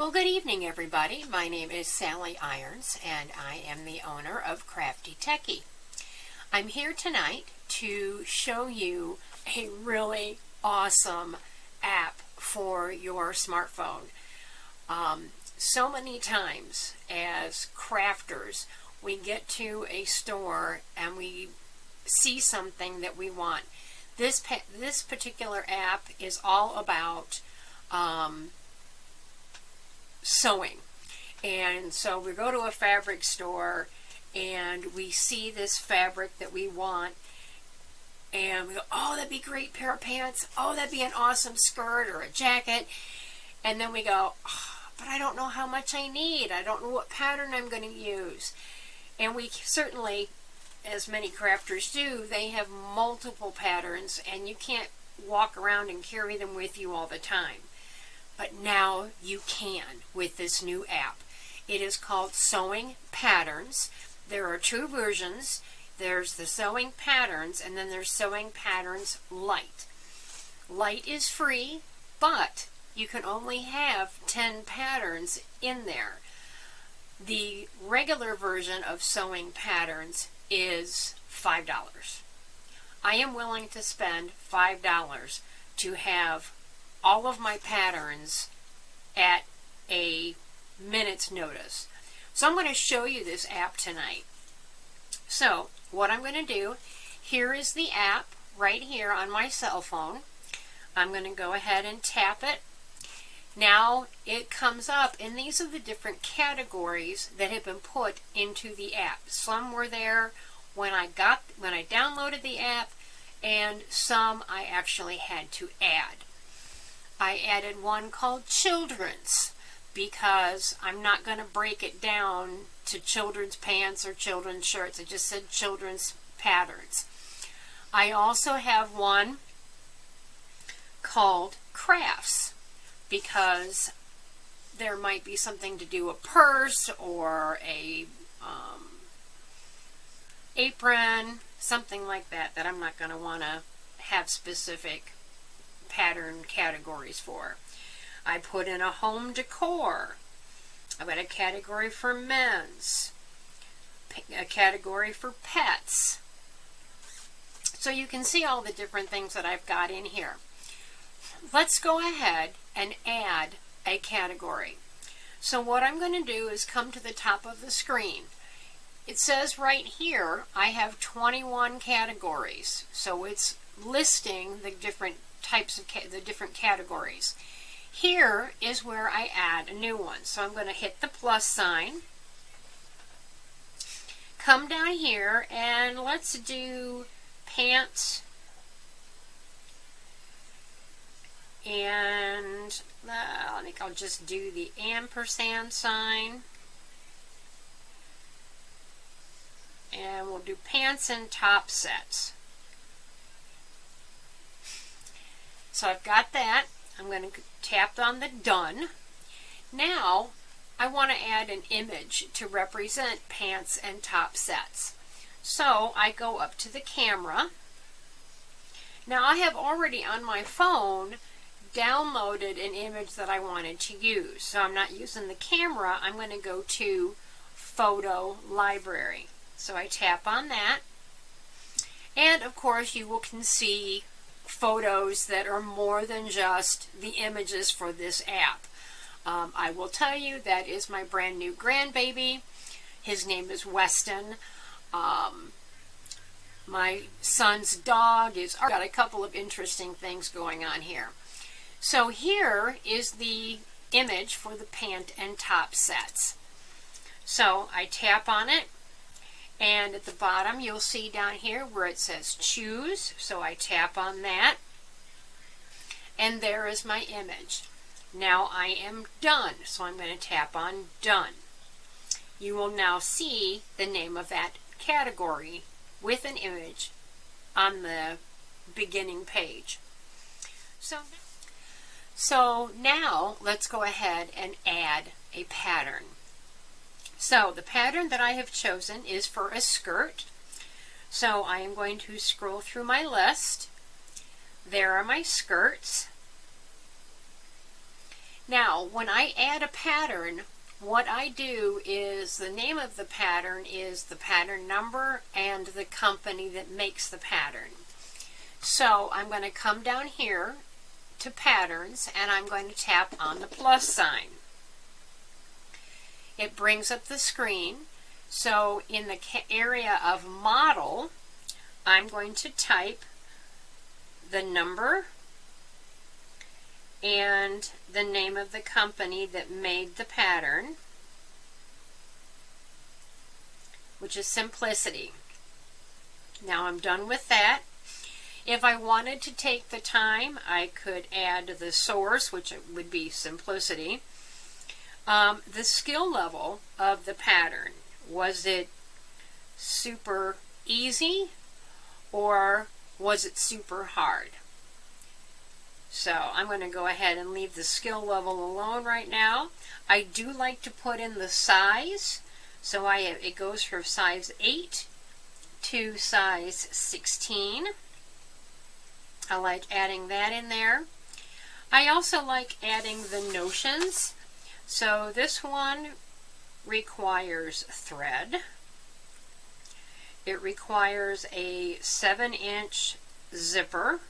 Well, good evening, everybody. My name is Sally Irons, and I am the owner of Crafty Techie. I'm here tonight to show you a really awesome app for your smartphone. So many times as crafters, we get to a store and we see something that we want. This particular app is all about sewing. And so we go to a fabric store and we see this fabric that we want and we go, oh, that'd be a great pair of pants. Oh, that'd be an awesome skirt or a jacket. And then we go, oh, but I don't know how much I need. I don't know what pattern I'm going to use. And we certainly, as many crafters do, they have multiple patterns and you can't walk around and carry them with you all the time. But now you can with this new app. It is called Sewing Patterns. There are two versions. There's the Sewing Patterns and then there's Sewing Patterns Lite. Lite is free, but you can only have 10 patterns in there. The regular version of Sewing Patterns is $5. I am willing to spend $5 to have all of my patterns at a minute's notice. So I'm going to show you this app tonight. So what I'm going to do, here is the app right here on my cell phone. I'm going to go ahead and tap it. Now it comes up, and these are the different categories that have been put into the app. Some were there when I downloaded the app, and some I actually had to add. I added one called Children's because I'm not going to break it down to children's pants or children's shirts. It just said children's patterns. I also have one called Crafts because there might be something to do a purse or a apron, something like that I'm not going to want to have specific pattern categories for. I put in a home decor. I've got a category for men's, a category for pets. So you can see all the different things that I've got in here. Let's go ahead and add a category. So what I'm going to do is come to the top of the screen. It says right here I have 21 categories. So it's listing the different types of the different categories. Here is where I add a new one. So I'm going to hit the plus sign, come down here, and let's do pants, and I think I'll just do the ampersand sign, and we'll do pants and top sets. So I've got that. I'm going to tap on the done. Now I want to add an image to represent pants and top sets. So I go up to the camera. Now I have already on my phone downloaded an image that I wanted to use. So I'm not using the camera. I'm going to go to Photo Library. So I tap on that. And of course you can see photos that are more than just the images for this app. I will tell you that is my brand new grandbaby. His name is Weston. My son's dog is got a couple of interesting things going on here. So here is the image for the pant and top sets. So I tap on it, and at the bottom you'll see down here where it says choose. So I tap on that, and there is my image. Now I am done, so I'm going to tap on done. You will now see the name of that category with an image on the beginning page. So now let's go ahead and add a pattern. So the pattern that I have chosen is for a skirt. So I am going to scroll through my list. There are my skirts. Now, when I add a pattern, what I do is the name of the pattern is the pattern number and the company that makes the pattern. So I'm going to come down here to patterns and I'm going to tap on the plus sign. It brings up the screen. So in the area of model, I'm going to type the number and the name of the company that made the pattern, which is Simplicity. Now I'm done with that. If I wanted to take the time, I could add the source, which would be Simplicity. The skill level of the pattern. Was it super easy or was it super hard? So I'm going to go ahead and leave the skill level alone right now. I do like to put in the size. So it goes from size 8 to size 16. I like adding that in there. I also like adding the notions. So this one requires thread. It requires a 7-inch zipper.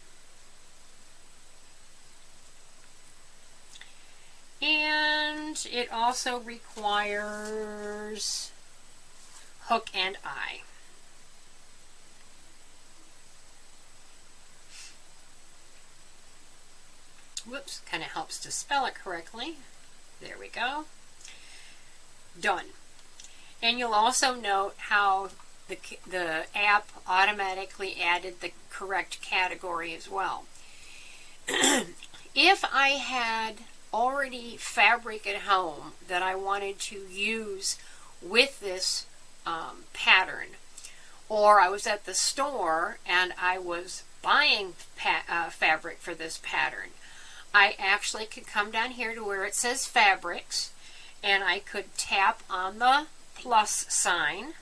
And it also requires hook and eye. Whoops, kind of helps to spell it correctly. There we go. Done. And you'll also note how the app automatically added the correct category as well. If I had already fabric at home that I wanted to use with this pattern, or I was at the store and I was buying fabric for this pattern, I actually could come down here to where it says fabrics and I could tap on the plus sign.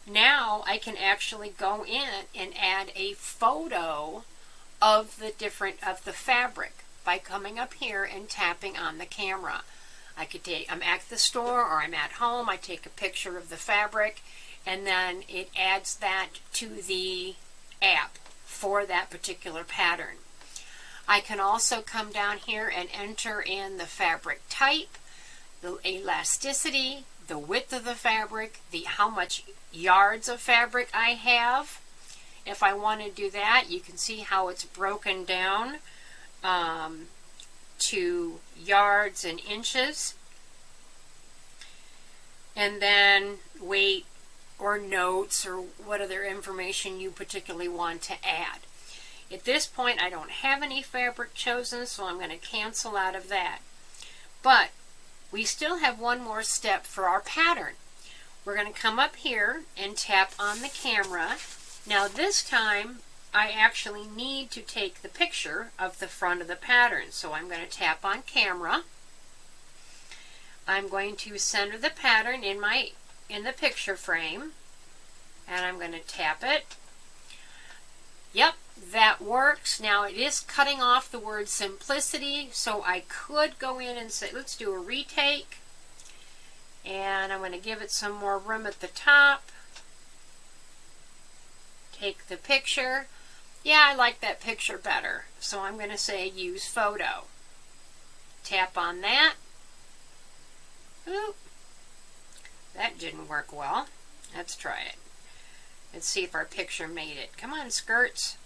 Now I can actually go in and add a photo of the fabric by coming up here and tapping on the camera. I'm at the store or I'm at home, I take a picture of the fabric and then it adds that to the app for that particular pattern. I can also come down here and enter in the fabric type, the elasticity, the width of the fabric, how much yards of fabric I have. If I want to do that, you can see how it's broken down to yards and inches. And then weight or notes or what other information you particularly want to add. At this point, I don't have any fabric chosen, so I'm going to cancel out of that. But we still have one more step for our pattern. We're going to come up here and tap on the camera. Now this time, I actually need to take the picture of the front of the pattern. So I'm going to tap on camera. I'm going to center the pattern in the picture frame. And I'm going to tap it. Yep, that works. Now it is cutting off the word simplicity, so I could go in and say, let's do a retake. And I'm going to give it some more room at the top. Take the picture. Yeah, I like that picture better. So I'm going to say use photo. Tap on that. Oop. That didn't work well. Let's try it. Let's see if our picture made it. Come on, skirts.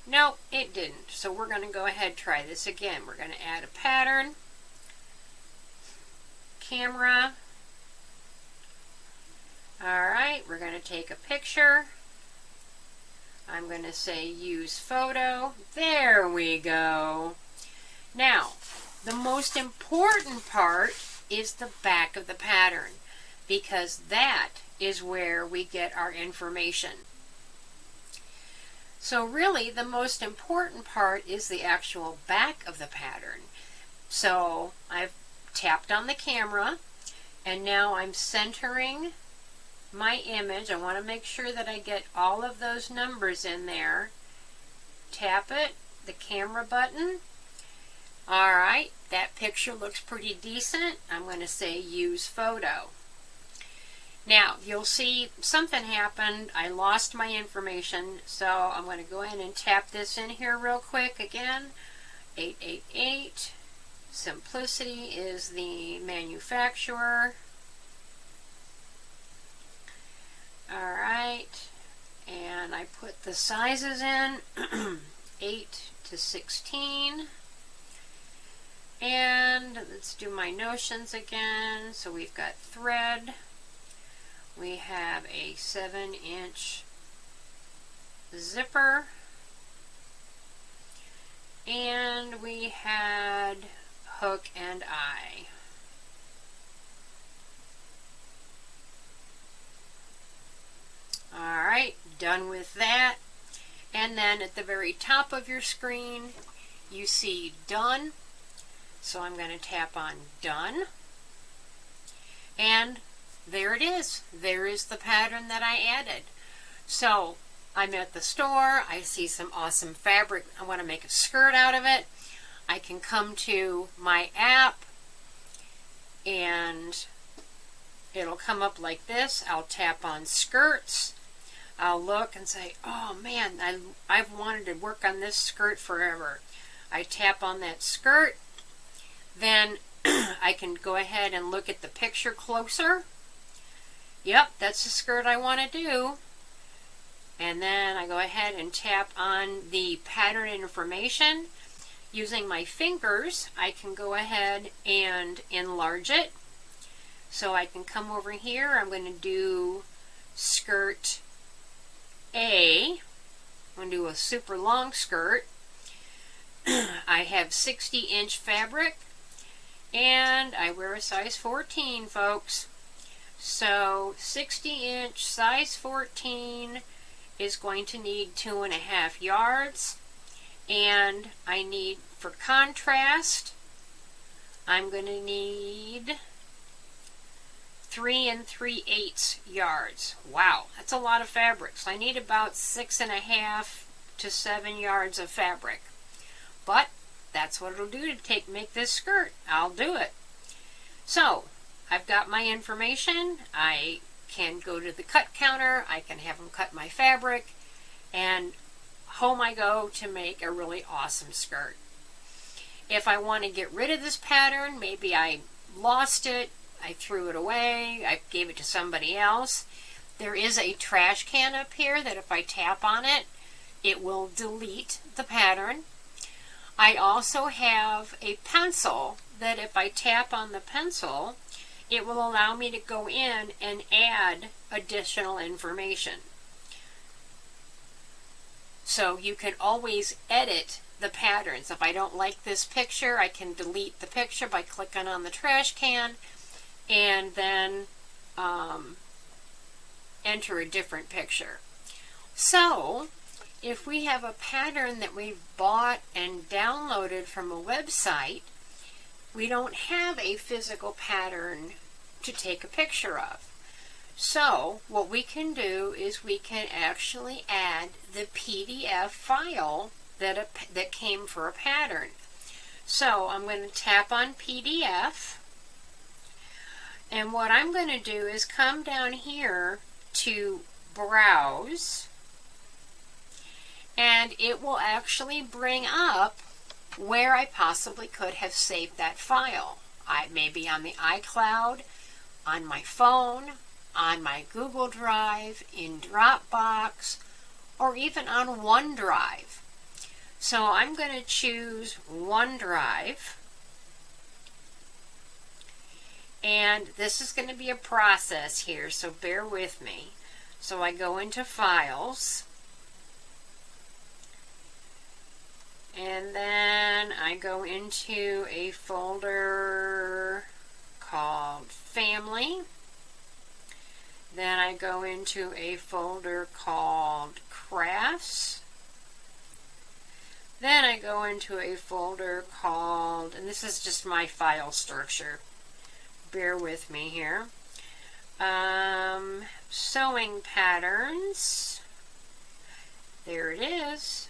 No, it didn't. So we're going to go ahead and try this again. We're going to add a pattern. Camera. Alright, we're going to take a picture. I'm going to say use photo. There we go. Now, the most important part is the back of the pattern, because that is where we get our information. So really, the most important part is the actual back of the pattern. So I've tapped on the camera, and now I'm centering my image. I want to make sure that I get all of those numbers in there. Tap it, the camera button. Alright, that picture looks pretty decent. I'm going to say use photo. Now, you'll see something happened. I lost my information, so I'm going to go in and tap this in here real quick again. 888. Simplicity is the manufacturer. Alright, and I put the sizes in, 8 to 16. And let's do my notions again. So we've got thread. We have a 7-inch zipper. And we had hook and eye. Alright, done with that. And then at the very top of your screen, you see done. So I'm going to tap on done. And there it is. There is the pattern that I added. So I'm at the store. I see some awesome fabric. I want to make a skirt out of it. I can come to my app and it'll come up like this. I'll tap on skirts. I'll look and say, oh man, I've wanted to work on this skirt forever. I tap on that skirt. Then I can go ahead and look at the picture closer. Yep, that's the skirt I want to do. And then I go ahead and tap on the pattern information. Using my fingers, I can go ahead and enlarge it. So I can come over here. I'm going to do skirt A. I'm going to do a super long skirt. I have 60-inch fabric. And I wear a size 14, folks. So 60-inch, size 14 is going to need 2.5 yards. And I need, for contrast, I'm going to need 3 3/8 yards. Wow, that's a lot of fabric. So I need about 6.5 to 7 yards of fabric. But that's what it'll do to make this skirt. I'll do it. So I've got my information. I can go to the cut counter. I can have them cut my fabric. And home I go to make a really awesome skirt. If I want to get rid of this pattern, maybe I lost it, I threw it away, I gave it to somebody else, there is a trash can up here that if I tap on it, it will delete the pattern. I also have a pencil that if I tap on the pencil, it will allow me to go in and add additional information. So you can always edit the patterns. If I don't like this picture, I can delete the picture by clicking on the trash can and then enter a different picture. So if we have a pattern that we've bought and downloaded from a website, we don't have a physical pattern to take a picture of. So what we can do is we can actually add the PDF file that came for a pattern. So I'm going to tap on PDF, and what I'm going to do is come down here to Browse, and it will actually bring up where I possibly could have saved that file. Maybe on the iCloud, on my phone, on my Google Drive, in Dropbox, or even on OneDrive. So I'm going to choose OneDrive. And this is going to be a process here, so bear with me. So I go into Files. And then I go into a folder called Family. Then I go into a folder called Crafts. Then I go into a folder called, and this is just my file structure, bear with me here, Sewing Patterns. There it is.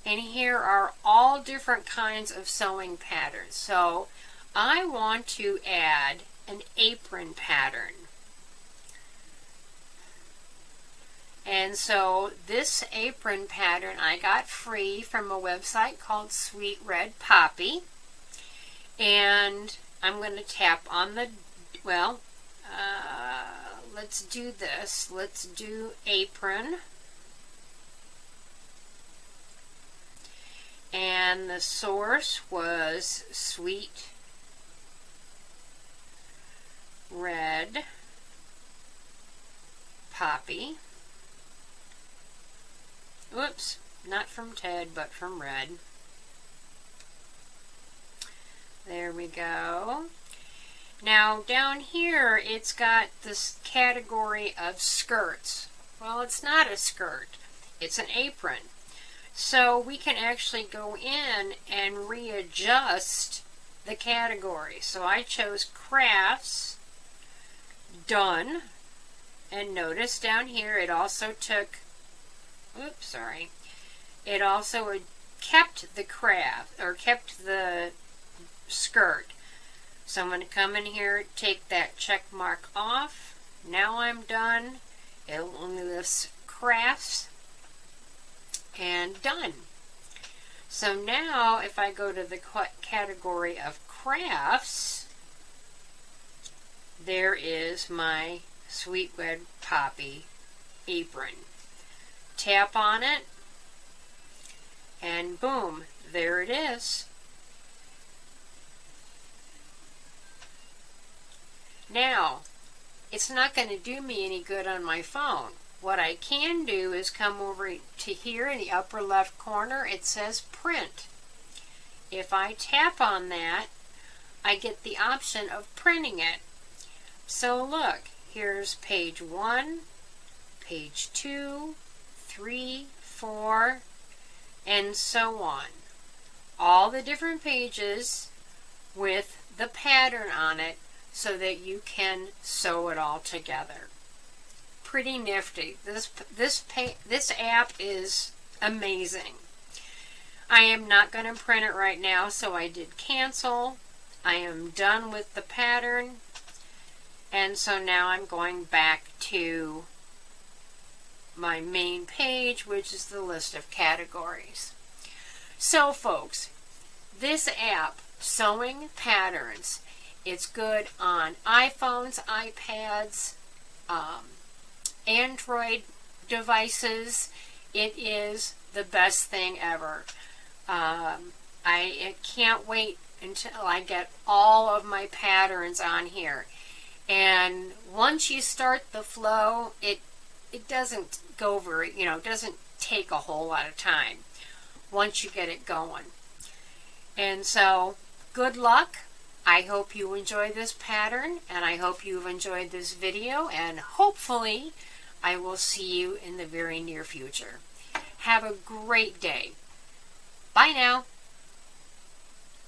And here are all different kinds of sewing patterns. So I want to add an apron pattern. And so this apron pattern I got free from a website called Sweet Red Poppy. And I'm going to tap on the, well, let's do this. Let's do apron. And the source was Sweet Red Poppy. Whoops, not from Ted, but from Red. There we go. Now down here it's got this category of skirts. Well, it's not a skirt, it's an apron. So we can actually go in and readjust the category. So I chose crafts, done, and notice down here it also took, oops, sorry, it also kept the craft, or kept the skirt. So I'm going to come in here, take that check mark off. Now I'm done. It only lists crafts. And done. So now if I go to the category of crafts, there is my Sweet Red Poppy apron. Tap on it and boom, there it is. Now, it's not going to do me any good on my phone. What I can do is come over to here in the upper left corner. It says print. If I tap on that, I get the option of printing it. So look, here's page 1, page 2, 3, 4, and so on. All the different pages with the pattern on it so that you can sew it all together. Pretty nifty. This app is amazing. I am not going to print it right now, so I did cancel. I am done with the pattern, and so now I'm going back to my main page, which is the list of categories. So folks, this app, Sewing Patterns, it's good on iPhones, iPads, Android devices. It is the best thing ever. I can't wait until I get all of my patterns on here. And once you start the flow, it doesn't go very, it doesn't take a whole lot of time once you get it going. And so, good luck. I hope you enjoy this pattern, and I hope you've enjoyed this video, and hopefully I will see you in the very near future. Have a great day. Bye now.